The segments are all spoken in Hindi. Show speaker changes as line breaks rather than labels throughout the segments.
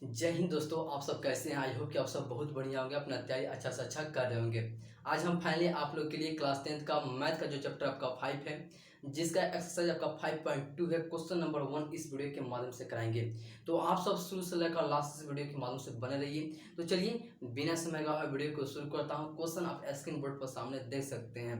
जय हिंद दोस्तों, आप सब कैसे हैं। आई होप कि आप सब बहुत बढ़िया होंगे, अपना तैयारी अच्छा से अच्छा कर रहे होंगे। आज हम फाइनली आप लोग के लिए क्लास 10th का मैथ का जो चैप्टर आपका 5 है, जिसका एक्सरसाइज आपका 5.2 है, क्वेश्चन नंबर 1 इस वीडियो के माध्यम से कराएंगे। तो आप सब शुरू से लेकर लास्ट इस वीडियो के माध्यम से बने रहिए। तो चलिए बिना समय गवाए वीडियो को शुरू करता हूँ। क्वेश्चन आप स्क्रीन बोर्ड पर सामने देख सकते हैं।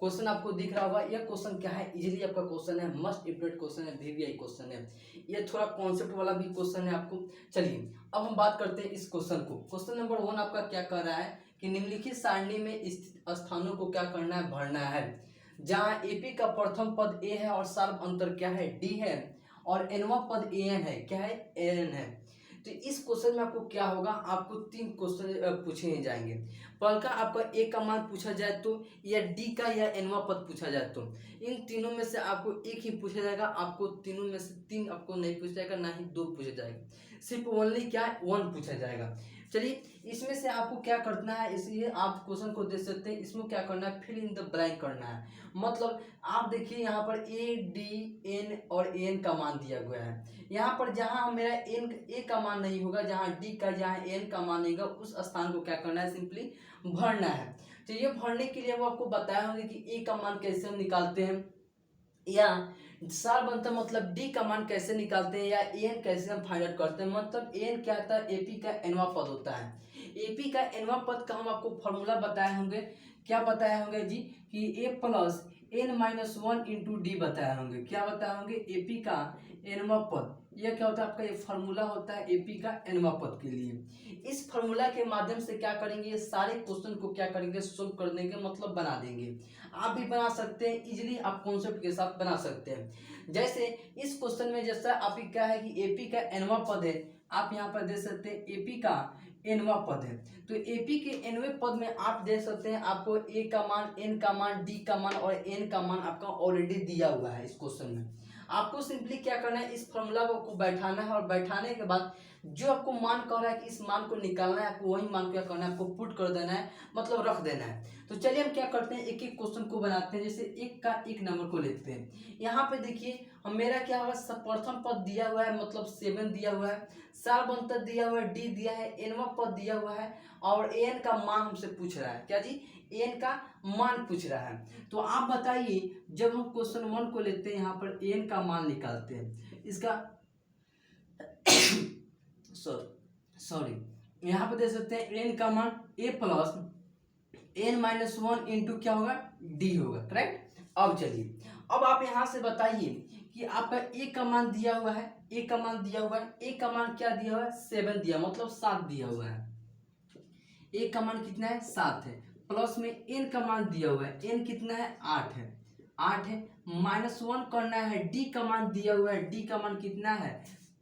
क्वेश्चन आपको दिख रहा होगा। यह क्वेश्चन क्या है, इजीली आपका क्वेश्चन है, मस्ट इम्पोर्टेंट क्वेश्चन है, वीवीआई क्वेश्चन है। ये थोड़ा कॉन्सेप्ट वाला भी क्वेश्चन है आपको। चलिए अब हम बात करते हैं इस क्वेश्चन को। क्वेश्चन नंबर 1 आपका क्या कर रहा है कि निम्नलिखित सारणी में स्थित स्थानों को क्या करना है, भरना है। जहां एपी का प्रथम पद ए है और सार्व अंतर क्या है, डी है, और एनवा पद एन है, क्या है, एन है। तो इस क्वेश्चन में आपको क्या होगा, आपको 3 क्वेश्चन पूछे जाएंगे। पहला का आपका ए का मान पूछा जाए तो, या डी का या एनवा पद पूछा जाए तो, इन तीनों में से आपको एक ही पूछा जाएगा। आपको तीनों में से 3 आपको नहीं पूछा जाएगा, ना ही 2 पूछा जाएगा। सिर्फ ओनली क्या है, 1 पूछा जाएगा। चलिए इसमें से आपको क्या करना है, इसलिए आप क्वेश्चन को देख सकते हैं। इसमें क्या करना है, फिल इन द ब्लैंक करना है। मतलब आप देखिए यहाँ पर ए डी एन और एन का मान दिया गया है। यहाँ पर जहाँ मेरा एन ए का मान नहीं होगा, जहाँ डी का, जहाँ एन का मान नहीं होगा, उस स्थान को क्या करना है, सिंपली भरना है। तो ये भरने के लिए वो आपको बताया होंगे कि ए का मान कैसे हम निकालते हैं, या सार बनता मतलब डी का मान कैसे निकालते हैं, या एन कैसे हम फाइंड आउट करते हैं। मतलब एन क्या होता है, एपी का एनवा पद होता है। एपी का एनवा पद का हम आपको फॉर्मूला बताए होंगे। क्या बताए होंगे जी, कि a plus n minus 1 into d बताए होंगे। क्या बताए होंगे, एपी का एनवा पद, यह क्या होता है आपका, ये फार्मूला होता है एपी का एनवा पद के लिए। इस फार्मूला के माध्यम से क्या करेंगे, ये सारे क्वेश्चन को क्या करेंगे, सोल्व कर देंगे, मतलब बना देंगे। आप भी बना सकते हैं इजीली, आप कॉन्सेप्ट के साथ बना सकते हैं। जैसे इस क्वेश्चन में जैसा आप क्या है कि एपी का एनवा पद है, आप यहाँ पर दे सकते हैं एपी का एनवा पद है। तो एपी के एनवे पद में आप दे सकते हैं, आपको ए का मान, एन का मान, डी का मान और एन का मान आपका ऑलरेडी दिया हुआ है। इस क्वेश्चन में आपको सिंपली क्या करना है, इस फॉर्मूला को बैठाना है, और बैठाने के बाद जो आपको मान कह रहा है कि इस मान को निकालना है, आपको वही मान क्या करना है, आपको पुट कर देना है, मतलब रख देना है। तो चलिए हम क्या करते हैं, एक एक क्वेश्चन को बनाते हैं। जैसे एक का एक नंबर को लेते हैं। यहाँ पे देखिए हम मेरा क्या होगा, प्रथम पद दिया हुआ है, मतलब 7 दिया हुआ है, सार्व अंतर दिया हुआ है, डी दिया है, एनवा पद दिया हुआ है, और एन का मान हमसे पूछ रहा है। क्या जी, एन का मान पूछ रहा है। तो आप बताइए, जब हम क्वेश्चन 1 को लेते हैं, यहाँ पर एन का मान निकालते हैं, इसका सॉरी यहाँ पे दे सकते हैं एन का मान ए प्लस एन माइनस 1 इंटू क्या होगा, डी होगा, करेक्ट। अब चलिए, अब आप यहाँ से बताइए कि आपका ए का मान दिया हुआ है, ए का मान दिया हुआ है, ए का मान क्या दिया हुआ है, 7 दिया, मतलब 7 दिया हुआ है। ए का मान कितना है, 7 है। प्लस में एन का मान दिया हुआ है, एन कितना है, 8 है, 8 है। माइनस 1 करना है, डी का मान दिया हुआ है, डी का मान कितना है,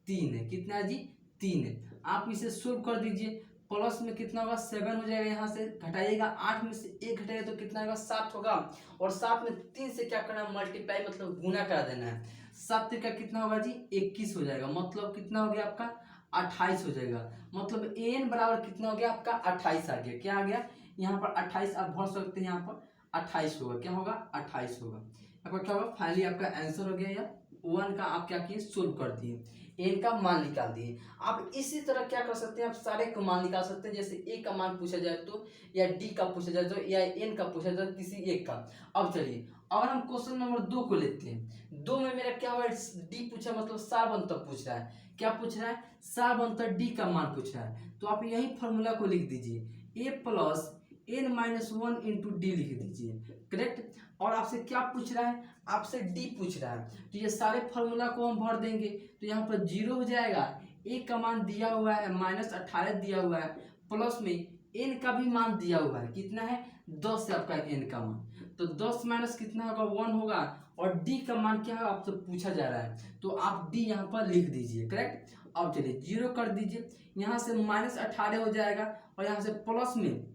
3 है। कितना है जी, 3 है। आप इसे सोल्व कर दीजिए। प्लस में कितना होगा, 7 हो जाएगा, यहाँ से घटाइएगा, 8 में से 1 घटाइएगा तो कितना होगा, 7 होगा। और 7 में 3 से क्या करना है, मल्टीप्लाई, मतलब गुना करा देना है। 7 का कितना होगा जी, 21 हो जाएगा। मतलब कितना हो गया आपका, 28 हो जाएगा। मतलब एन बराबर कितना हो गया आपका, 28 आ गया। क्या आ गया, यहाँ पर 28 आप भर सकते हैं, यहाँ पर 28 होगा। क्या होगा, 28 होगा। आपका क्या होगा, फाइनली आपका आंसर हो गया। या 1 का आप क्या किए, सोल्व कर दिए, एन का मान निकाल दिए। आप इसी तरह क्या कर सकते हैं, आप सारे का मान निकाल सकते हैं। जैसे ए का मान पूछा जाए तो, या डी का पूछा जाए तो, या एन का पूछा जाए, किसी एक का। अब चलिए, अगर हम क्वेश्चन नंबर 2 को लेते हैं, 2 में मेरा क्या हुआ, डी पूछा, मतलब सार अंतर पूछ रहा है। क्या पूछ रहा है, सार अंतर डी का मान पूछ रहा है। तो आप यही फॉर्मूला को लिख दीजिए, a plus n minus 1 into d लिख दीजिए, करेक्ट। और आपसे क्या पूछ रहा है, आपसे डी पूछ रहा है। तो ये सारे फॉर्मूला को हम भर देंगे, तो यहाँ पर 0 हो जाएगा। ए का मान दिया हुआ है -18 दिया हुआ है, प्लस में एन का भी मान दिया हुआ है, कितना है, 10 है आपका एन का मान। तो 10 माइनस कितना होगा, 1 होगा। और डी का मान क्या है, आपसे पूछा जा रहा है, तो आप डी यहाँ पर लिख दीजिए, करेक्ट। अब चलिए 0 कर दीजिए, यहाँ से -18 हो जाएगा, और यहाँ से प्लस में।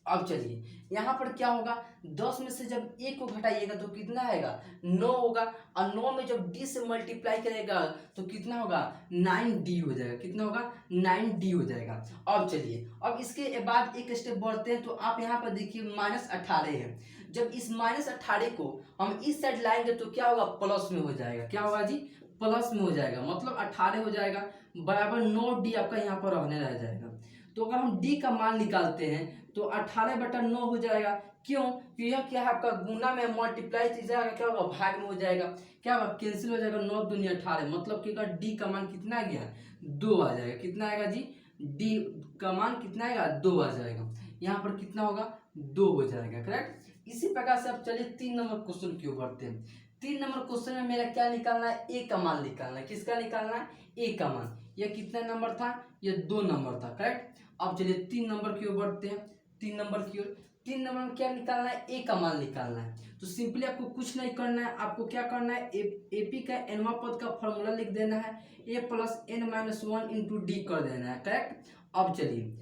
अब चलिए यहाँ पर क्या होगा, 10 में से जब एक को घटाइएगा तो कितना आएगा, 9 होगा। और 9 में जब डी से मल्टीप्लाई करेगा तो कितना होगा, 9d हो जाएगा। कितना होगा, 9d हो जाएगा। अब चलिए, अब इसके बाद एक स्टेप बढ़ते हैं। तो आप यहाँ पर देखिए -18 है। जब इस -18 को हम इस साइड लाएंगे तो क्या होगा, प्लस में हो जाएगा। क्या होगा जी, प्लस में हो जाएगा, मतलब 18 हो जाएगा बराबर 9D आपका यहाँ पर रहने रह जाएगा। तो अगर हम D का मान निकालते हैं तो 18/9 हो जाएगा। क्यों? यह क्या है आपका गुना में मल्टीप्लाई जाएगा, क्या होगा भाग में हो जाएगा, क्या होगा कैंसिल हो जाएगा, 9 दूनी 18, मतलब कि अगर D का मान कितना आ गया 2 आ जाएगा। कितना आएगा जी? D का मान कितना आएगा 2 आ जाएगा। यहाँ पर कितना होगा 2 हो जाएगा, करेक्ट। इसी प्रकार से अब चलिए 3 नंबर क्वेश्चन की ओर बढ़ते हैं। 3 नंबर क्वेश्चन में मेरा क्या निकालना है? ए का मान निकालना है। किसका निकालना है? ए का मान। यह कितना नंबर था? यह 2 नंबर था, करेक्ट। अब चलिए 3 नंबर की ओर बढ़ते हैं। 3 नंबर की ओर 3 नंबर में क्या निकालना है? ए का मान निकालना है। तो सिंपली आपको कुछ नहीं करना है, आपको क्या करना है? एपी का एनवा पद का फॉर्मूला लिख देना है, a plus n minus 1 into d कर देना है, करेक्ट। अब चलिए,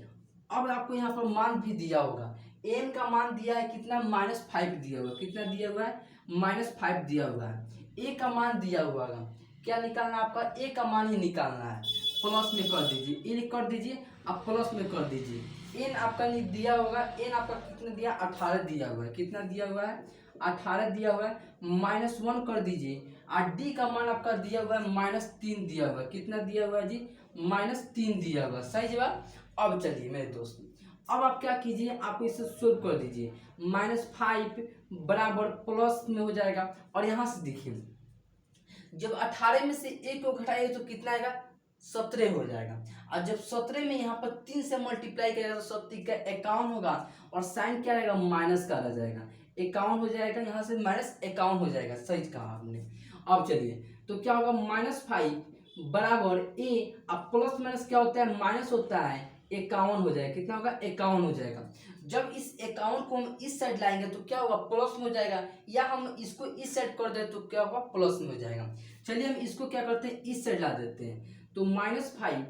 अब आपको यहाँ पर मान भी दिया होगा, एन का मान दिया है कितना? -5 दिया हुआ है। कितना दिया हुआ है? -5 दिया हुआ है। ए का मान दिया हुआ है, क्या निकालना है आपका? ए का मान ही निकालना है। प्लस में कर दीजिए, ए कर दीजिए, आप प्लस में कर दीजिए। एन आपका नहीं दिया होगा, एन आपका कितना दिया? 18 दिया हुआ है। कितना दिया हुआ है? 18 दिया हुआ है। -1 कर दीजिए, और डी का मान आपका दिया हुआ है -3 दिया हुआ है। कितना दिया हुआ है जी? -3 दिया हुआ है। सही जवाब। अब चलिए मेरे दोस्त, अब आप क्या कीजिए, आपको इसे सोल्व कर दीजिए। -5 बराबर प्लस में हो जाएगा, और यहाँ से देखिए जब 18 में से एक को घटाएगा तो कितना आएगा? 17 हो जाएगा। और जब 17 में यहाँ पर 3 से मल्टीप्लाई करेगा तो 17 का 51 होगा, और साइन क्या रहेगा? माइनस का रह जाएगा। 51 हो जाएगा, यहाँ से -51 हो जाएगा। सही कहा आपने। अब चलिए, तो क्या होगा? -5 बराबर ए, अब प्लस माइनस क्या होता है? माइनस होता है। 51 हो जाएगा। कितना होगा? 51 हो जाएगा। जब इस 51 को हम इस साइड लाएंगे तो क्या होगा? प्लस में हो जाएगा, या हम इसको इस साइड कर दे तो क्या होगा? प्लस में हो जाएगा। चलिए हम इसको क्या करते हैं? इस साइड ला देते हैं, तो -5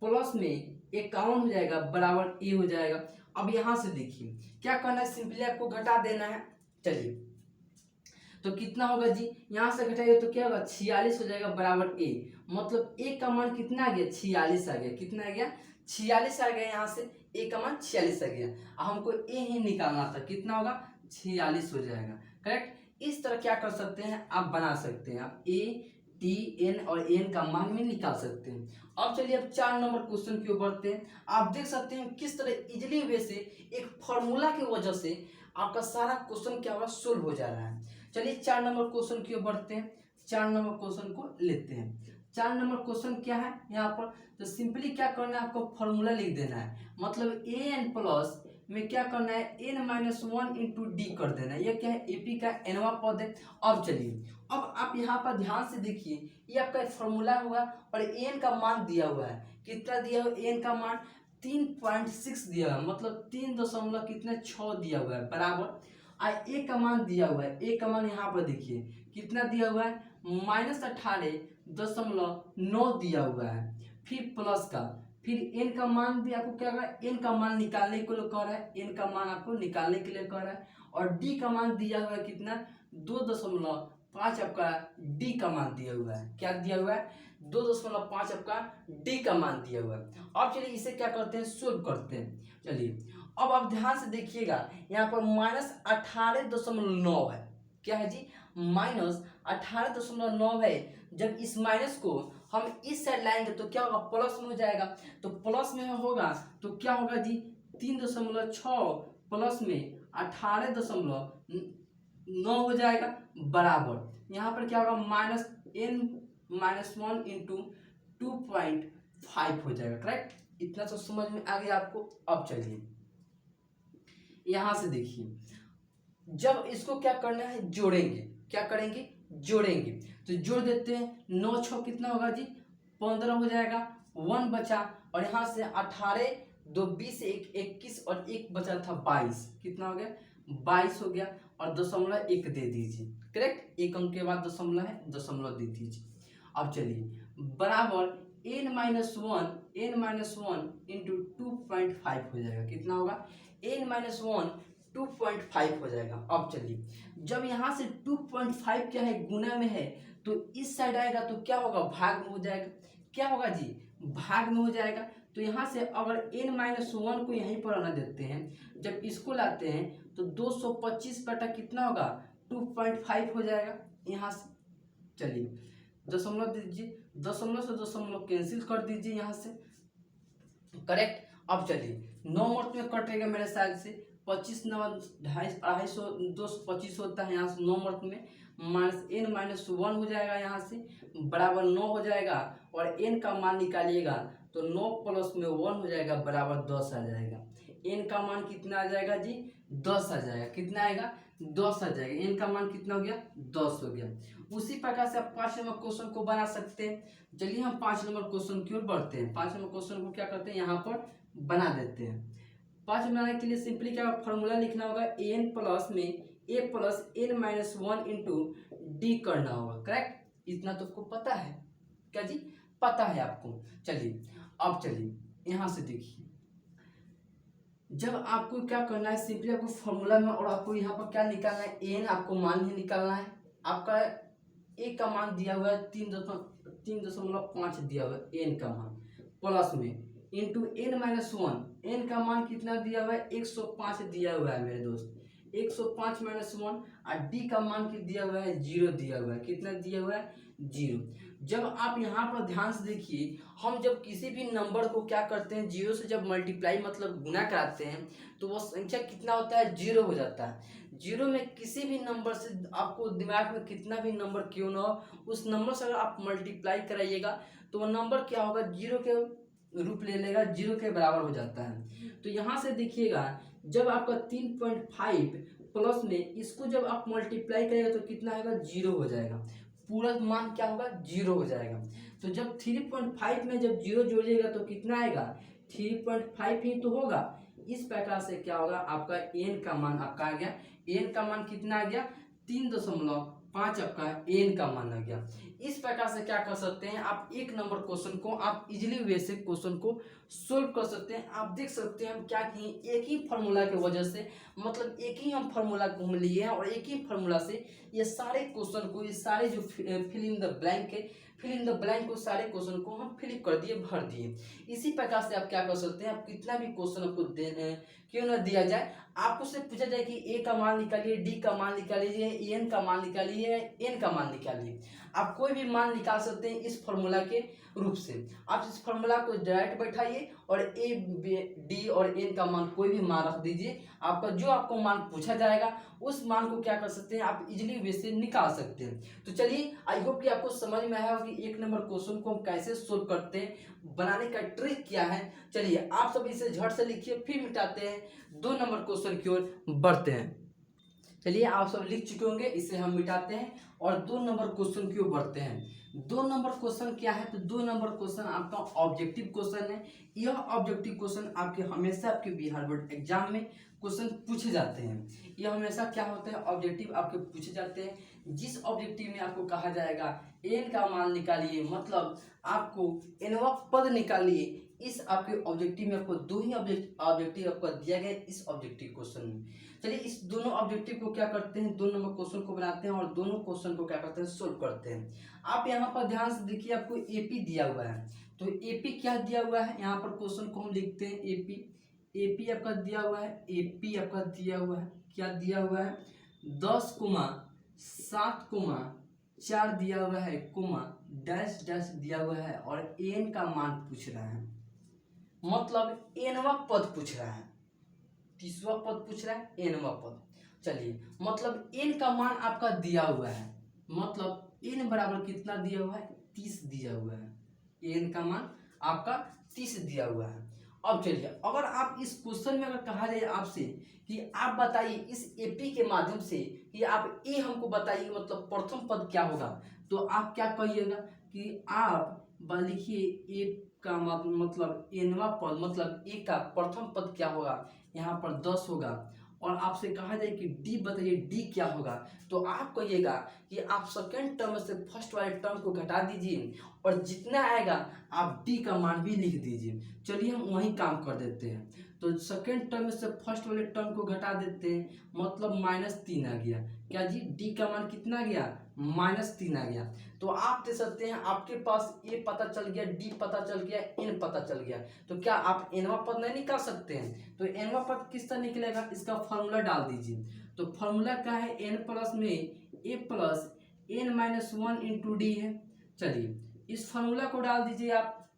प्लस में 51 हो जाएगा बराबर ए हो जाएगा। अब यहाँ से देखिए क्या करना है, सिंपली आपको घटा देना है। चलिए, तो कितना होगा जी? यहाँ से घटाइए तो क्या होगा? 46 हो जाएगा बराबर ए, मतलब ए का मान कितना आ गया? 46 आ गया। कितना आ गया? 46 आ गया। यहाँ से ए का मान 46 आ गया। हमको ए ही निकालना था। कितना होगा? 46 हो जाएगा, करेक्ट। इस तरह क्या कर सकते हैं आप? बना सकते हैं आप ए टी एन और एन का मान भी निकाल सकते हैं। अब चलिए अब 4 नंबर क्वेश्चन के ऊपर बढ़ते हैं। आप देख सकते हैं किस तरह इजिली वे से एक फॉर्मूला की वजह से आपका सारा क्वेश्चन क्या होगा? सोल्व हो जा रहा है। चलिए 4 नंबर क्वेश्चन की ओर बढ़ते हैं। 4 नंबर क्वेश्चन को लेते हैं। 4 नंबर क्वेश्चन क्या है यहाँ पर? तो सिंपली क्या करना है, आपको फॉर्मूला लिख देना है, मतलब ए एन प्लस में क्या करना है? n-1 इंटू डी कर देना है। ये क्या है? एपी का एनवा पद है। अब चलिए, अब आप यहाँ पर ध्यान से देखिए, ये आपका फॉर्मूला होगा और एन का मान दिया हुआ है। कितना दिया हुआ? एन का मान 3.6 दिया हुआ है, मतलब 3 दशमलव कितने 6 दिया हुआ है बराबर। ए का मान दिया हुआ है। ए का मान यहाँ पर देखिए कितना दिया हुआ है? -18.9 दिया हुआ है। फिर प्लस का, फिर एन का मान भी आपको क्या कहा? एन का मान निकालने के लिए कह रहा है। एन का मान आपको निकालने के लिए कह रहा है। और डी का मान दिया हुआ है कितना? 2.5 आपका डी का मान दिया हुआ है। क्या दिया हुआ है? 2.5 आपका डी का मान दिया हुआ है। अब चलिए इसे क्या करते हैं? सोल्व करते हैं। चलिए अब आप ध्यान से देखिएगा, यहाँ पर -18.9 है। क्या है जी? -18.9 है। जब इस माइनस को हम इस साइड लाएंगे तो क्या होगा? प्लस में हो जाएगा। तो प्लस में होगा तो क्या होगा जी? 3.6 प्लस में 18.9 हो जाएगा बराबर। यहाँ पर क्या होगा? -n-1 इंटू 2.5 हो जाएगा, करेक्ट। इतना तो समझ में आ गया आपको। अब चलिए यहाँ से देखिए, जब इसको क्या करना है? जोड़ेंगे। क्या करेंगे? जोड़ेंगे। तो जोड़ देते हैं। 9 6 कितना होगा जी? 15 हो जाएगा। 1 बचा, और यहाँ से 18 2 20 1 21, और 1 बचा था 22। कितना हो गया? 22 हो गया। और दशमलव 1 दे दीजिए, करेक्ट। एक अंक के बाद दशमलव है, दशमलव दे दीजिए। अब चलिए बराबर n-1 इंटू 2.5 हो जाएगा। कितना होगा? n-1 2.5 हो जाएगा। अब चलिए, जब यहाँ से 2.5 क्या है? गुना में है, तो इस साइड आएगा तो क्या होगा? भाग में हो जाएगा। क्या होगा जी? भाग में हो जाएगा। तो यहाँ से अगर n-1 को यहीं पर आना देते हैं, जब इसको लाते हैं तो 225 बटा कितना होगा? 2.5 हो जाएगा यहाँ से। चलिए दशमलव दीजिए, दशमलव से दशमलव कैंसिल कर दीजिए यहाँ से, करेक्ट। अब चलिए 9 मर्त में कटेगा मेरे साइड से, 25 9 250 225 होता है यहाँ से 9 मर्त में, माइनस n माइनस 1 हो जाएगा यहाँ से, बराबर 9 हो जाएगा, और n का मान निकालिएगा तो 9 प्लस में 1 हो जाएगा, बराबर 10 आ जाएगा। n का मान कितना आ जाएगा जी, 10 आ जाएगा। कितना आएगा, 10 आ जाएगा। n का मान कितना हो गया, 10 हो गया। उसी प्रकार से आप 5 नंबर क्वेश्चन को बना सकते हैं। चलिए हम 5 नंबर क्वेश्चन की ओर बढ़ते हैं। 5 नंबर क्वेश्चन को क्या करते हैं, यहाँ पर बना देते हैं। 5 बनाने के लिए सिंपली क्या फॉर्मूला लिखना होगा, एन प्लस में a plus n minus 1 into d करना होगा, करेक्ट। इतना तो आपको पता है, क्या जी, पता है आपको। चलिए अब चलिए यहाँ से देखिए, जब आपको क्या करना है, सिंपली आपको फॉर्मूला में, और आपको यहाँ पर क्या निकालना है, एन आपको मान ही निकालना है। आपका ए का मान दिया हुआ है 3.5 दिया हुआ है एन का मान, प्लस में इंटू एन माइनस 1, एन का मान कितना दिया हुआ है, 105 दिया हुआ है मेरे दोस्त, 105 माइनस 1, और डी का मान कितना दिया हुआ है, 0 दिया हुआ है। कितना दिया हुआ है, 0। जब आप यहाँ पर ध्यान से देखिए, हम जब किसी भी नंबर को क्या करते हैं, 0 से जब मल्टीप्लाई मतलब गुना कराते हैं, तो वो संख्या कितना होता है, 0 हो जाता है। 0 में किसी भी नंबर से, आपको दिमाग में कितना भी नंबर क्यों ना हो, उस नंबर से अगर आप मल्टीप्लाई कराइएगा तो वो नंबर क्या होगा, 0 के रूप ले लेगा, 0 के बराबर हो जाता है। तो यहाँ से देखिएगा, जब आपका 3.5 प्लस में इसको जब आप मल्टीप्लाई करेगा तो कितना आएगा, 0 हो जाएगा। पूरा मान क्या होगा, 0 हो जाएगा। तो जब 3.5 में जब 0 जोड़िएगा तो कितना आएगा, 3.5 ही तो होगा। इस प्रकार से क्या होगा, आपका n का मान आपका आ गया। n का मान कितना आ गया, 3.5 आपका n का मान आ गया। इस प्रकार से क्या कर सकते हैं, आप एक नंबर क्वेश्चन को आप इजीली वे से क्वेश्चन को सोल्व कर सकते हैं। आप देख सकते हैं हम क्या किए, एक ही फार्मूला की वजह से, मतलब एक ही हम फार्मूला को हम लिए हैं, और एक ही फार्मूला से ये सारे क्वेश्चन को, ये सारे जो फिल इन द ब्लैंक के, फिल इन द ब्लैंक को, सारे क्वेश्चन को हम फिल कर दिए, भर दिए। इसी प्रकार से आप क्या कर सकते हैं, आप कितना भी क्वेश्चन आपको क्यों ना दिया जाए, आपको से पूछा जाए कि ए का मान निकालिए, डी का मान निकालिए, एन का मान निकालिए, एन का मान निकालिए, आप कोई भी मान निकाल सकते हैं इस फॉर्मूला के रूप से। आप इस फॉर्मूला को डायरेक्ट बैठाइए और ए डी और एन का मान कोई भी मान रख दीजिए, आपका जो आपको मान पूछा जाएगा उस मान को क्या कर सकते हैं, आप इजीली वे से निकाल सकते हैं। तो चलिए, आई होप कि आपको समझ में आया कि एक नंबर क्वेश्चन को हम कैसे सोल्व करते हैं, बनाने का ट्रिक क्या है। चलिए आप सब इसे झट से लिखिए, फिर मिटाते हैं, 2 नंबर क्वेश्चन की ओर बढ़ते हैं। चलिए आप सब लिख चुके होंगे, इसे हम मिटाते हैं और 2 नंबर क्वेश्चन की ओर बढ़ते हैं। 2 नंबर क्वेश्चन क्या है, तो 2 नंबर क्वेश्चन आपका ऑब्जेक्टिव क्वेश्चन है। यह ऑब्जेक्टिव क्वेश्चन आपके हमेशा आपके बिहार बोर्ड एग्जाम में क्वेश्चन पूछे जाते हैं। यह हमेशा क्या होता है, ऑब्जेक्टिव आपके पूछे जाते हैं। जिस ऑब्जेक्टिव में आपको कहा जाएगा एन का मान निकालिए, मतलब आपको एनवा पद निकालिए, इस आपके ऑब्जेक्टिव में आपको 2 ही ऑब्जेक्टिव आपको दिया गया इस ऑब्जेक्टिव क्वेश्चन में। चलिए इस दोनों ऑब्जेक्टिव को क्या करते हैं, 2 नंबर क्वेश्चन को बनाते हैं और दोनों क्वेश्चन को क्या करते हैं, सोल्व करते हैं। आप यहाँ पर ध्यान से देखिए, आपको एपी दिया हुआ है, तो एपी क्या दिया हुआ है, यहाँ पर क्वेश्चन को हम लिखते हैं एपी। एपी आपका दिया हुआ है, एपी आपका दिया हुआ है, क्या दिया हुआ है, 10,7,4 दिया हुआ है, कोमा डैश डैश दिया हुआ है, और एन का मान पूछ रहा है, मतलब एनवा पद पूछ रहा है, 30वां पद पूछ रहा है, एनवा पद। चलिए मतलब एन का मान आपका दिया हुआ है, मतलब एन बराबर कितना दिया हुआ है, 30 दिया हुआ है। एन का मान आपका 30 दिया हुआ है। अब चलिए, अगर आप इस क्वेश्चन में अगर कहा जाए आपसे कि आप बताइए इस एपी के माध्यम से कि आप ए हमको बताइए, मतलब प्रथम पद क्या होगा, तो आप क्या कहिएगा कि आप लिखिए ए का मतलब एनवा पद, मतलब ए का प्रथम पद क्या होगा, यहाँ पर 10 होगा। और आपसे कहा जाए कि डी बताइए, डी क्या होगा, तो आप कहिएगा कि आप सेकेंड टर्म से फर्स्ट वाले टर्म को घटा दीजिए और जितना आएगा आप डी का मान भी लिख दीजिए। चलिए हम वही काम कर देते हैं, तो सेकेंड टर्म से फर्स्ट वाले टर्म को घटा देते हैं, मतलब -3 आ गया। क्या जी, डी का मान कितना गया, -3 आ गया। तो आप दे सकते हैं, आपके पास ए पता चल गया, डी पता चल गया, एन पता चल गया, तो क्या आप एनवा पद नहीं निकाल सकते हैं। तो एनवा पद किस तरह निकलेगा, इसका फॉर्मूला डाल दीजिए। तो फॉर्मूला क्या है, एन प्लस में a plus n minus 1 into d है। चलिए इस फॉर्मूला को डाल दीजिए आप।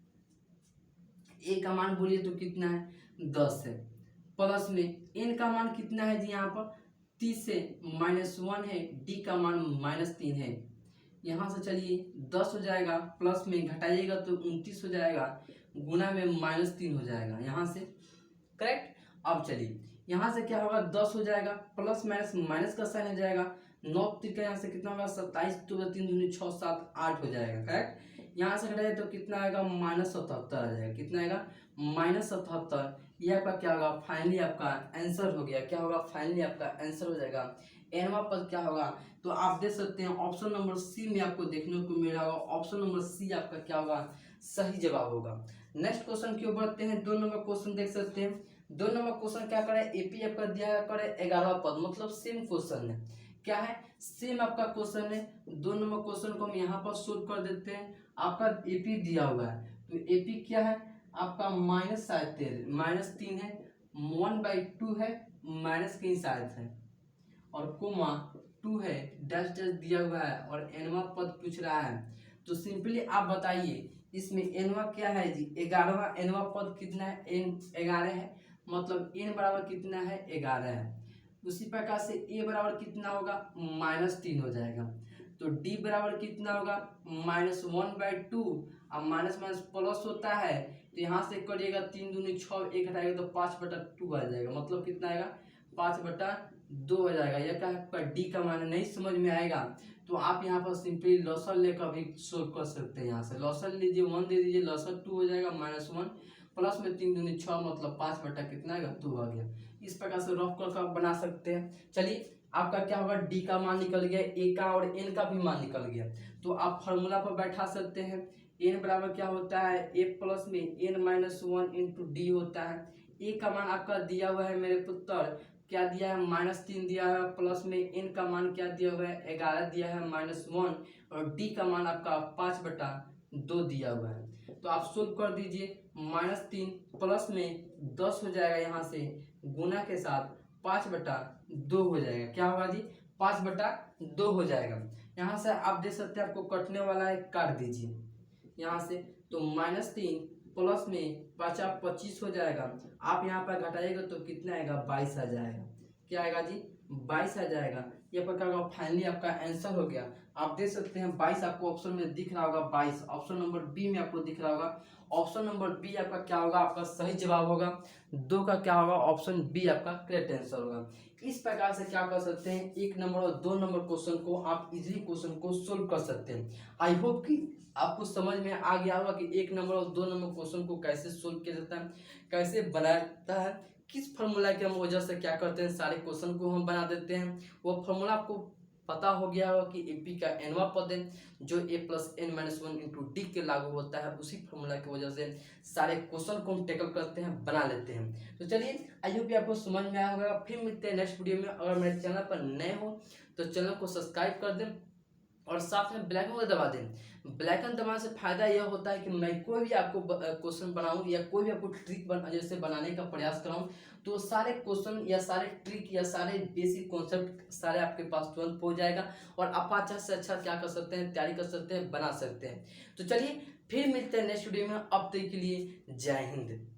ए का मान बोलिए तो कितना है 10 है, प्लस में एन का मान कितना है जी यहाँ पर 30 है, -1 है, डी का मान -3 है। यहाँ से चलिए 10 हो जाएगा, प्लस में घटाइएगा तो 29 हो जाएगा, गुना में -3 हो जाएगा यहाँ से, करेक्ट। अब चलिए यहाँ से क्या होगा 10 हो जाएगा, प्लस माइनस माइनस का साइन हो जाएगा, 9 का यहाँ से कितना होगा 27, 2 3 दूनी 6 7 8 हो जाएगा, करेक्ट। यहाँ से घटाइए तो कितना आएगा -77 आ जाएगा, कितना आएगा -77। ये आपका क्या होगा फाइनली आपका आंसर हो गया, क्या होगा फाइनली आपका आंसर हो जाएगा। एनवा पद क्या होगा तो आप देख सकते हैं ऑप्शन नंबर सी में आपको देखने को मिल रहा होगा, ऑप्शन नंबर सी आपका क्या होगा सही जवाब होगा। नेक्स्ट क्वेश्चन की ओर बढ़ते हैं। 2 नंबर क्वेश्चन देख सकते हैं। 2 नंबर क्वेश्चन क्या करे एपी आपका दिया करे 11 पद, मतलब सेम क्वेश्चन है, क्या है सेम आपका क्वेश्चन है। 2 नंबर क्वेश्चन को हम यहाँ पर सोल्व कर देते हैं। आपका एपी दिया हुआ है तो एपी क्या है आपका -3 है, 1/2 है, माइनस की शायद है, और कोमा 2 है, डैश डैश दिया हुआ है, और एनवा पद पूछ रहा है। तो सिंपली आप बताइए इसमें एनवा क्या है जी 11वां एनवा पद कितना है, एन 11 है, मतलब एन बराबर कितना है 11 है। उसी प्रकार से ए बराबर कितना होगा -3 हो जाएगा, तो डी बराबर कितना होगा -1/2, अब माइनस माइनस प्लस होता है तो यहाँ से करिएगा 3 दूनी 6, 1 हटाएगा तो 5/2 आ जाएगा, मतलब कितना आएगा 5/2 हो जाएगा। यह क्या आपका डी का मान नहीं समझ में आएगा तो आप यहाँ पर सिंपली लॉसल लेकर भी सोल्व कर सकते हैं। यहाँ से लॉसल लीजिए 1 दे दीजिए, लॉसल 2 हो जाएगा, -1 प्लस में 3 दूनी 6, मतलब 5 कितना आएगा 2 आ गया। इस प्रकार से रफ कर बना सकते हैं। चलिए आपका क्या होगा डी का मान निकल गया, ए का और एन का भी मान निकल गया, तो आप फार्मूला पर बैठा सकते हैं। एन बराबर क्या होता है ए प्लस में n-1 इंटू डी होता है। ए का मान आपका दिया हुआ है मेरे पुत्र, क्या दिया है -3 दिया है, प्लस में एन का मान क्या दिया हुआ है 11 दिया है -1, और डी का मान आपका 5/2 दिया हुआ है। तो आप सोल्व कर दीजिए, -3 प्लस में 10 हो जाएगा, यहाँ से गुना के साथ 5/2 हो जाएगा, क्या होगा जी 5/2 हो जाएगा। यहाँ से आप देख सकते हैं आपको कटने वाला है, काट दीजिए यहाँ से, तो -3 प्लस में 25 हो जाएगा, आप यहाँ पर घटाइएगा तो कितना आएगा 22 आ जाएगा, क्या आएगा जी 22 आ जाएगा। ये पर क्या होगा फाइनली आपका आंसर हो गया। आप देख सकते हैं 22 आपको ऑप्शन में दिख रहा होगा, 22 ऑप्शन नंबर बी में आपको दिख रहा होगा। ऑप्शन नंबर बी आपका क्या होगा आपका सही जवाब होगा। 2 का क्या होगा ऑप्शन बी आपका करेक्ट आंसर होगा। इस प्रकार से क्या कर सकते हैं 1 नंबर और 2 नंबर क्वेश्चन को आप इजीली क्वेश्चन को सोल्व कर सकते हैं। आई होप कि आपको समझ में आ गया होगा कि 1 नंबर और 2 नंबर क्वेश्चन को कैसे सोल्व किया जाता है, कैसे बनाया जाता है, किस फार्मूला की हम वजह से क्या करते हैं सारे क्वेश्चन को हम बना देते हैं। वो फार्मूला आपको पता हो गया होगा कि एपी का एनवा पद है जो ए प्लस n-1 इंटू डी के लागू होता है, उसी फार्मूला की वजह से सारे क्वेश्चन को हम टेकल करते हैं, बना लेते हैं। तो चलिए आई होप आपको समझ में आया होगा। फिर मिलते हैं नेक्स्ट वीडियो में। अगर मेरे चैनल पर नए हो तो चैनल को सब्सक्राइब कर दें और साथ में बेल आइकन को दबा दें। बेल आइकन दबाने से फायदा यह होता है कि मैं कोई भी आपको क्वेश्चन बनाऊं या कोई भी आपको ट्रिक जैसे बनाने का प्रयास कराऊं तो सारे क्वेश्चन या सारे ट्रिक या सारे बेसिक कॉन्सेप्ट सारे आपके पास तुरंत पहुंच जाएगा और आप अच्छा से अच्छा क्या कर सकते हैं तैयारी कर सकते हैं, बना सकते हैं। तो चलिए फिर मिलते हैं नेक्स्ट वीडियो में। अब तक के लिए जय हिंद।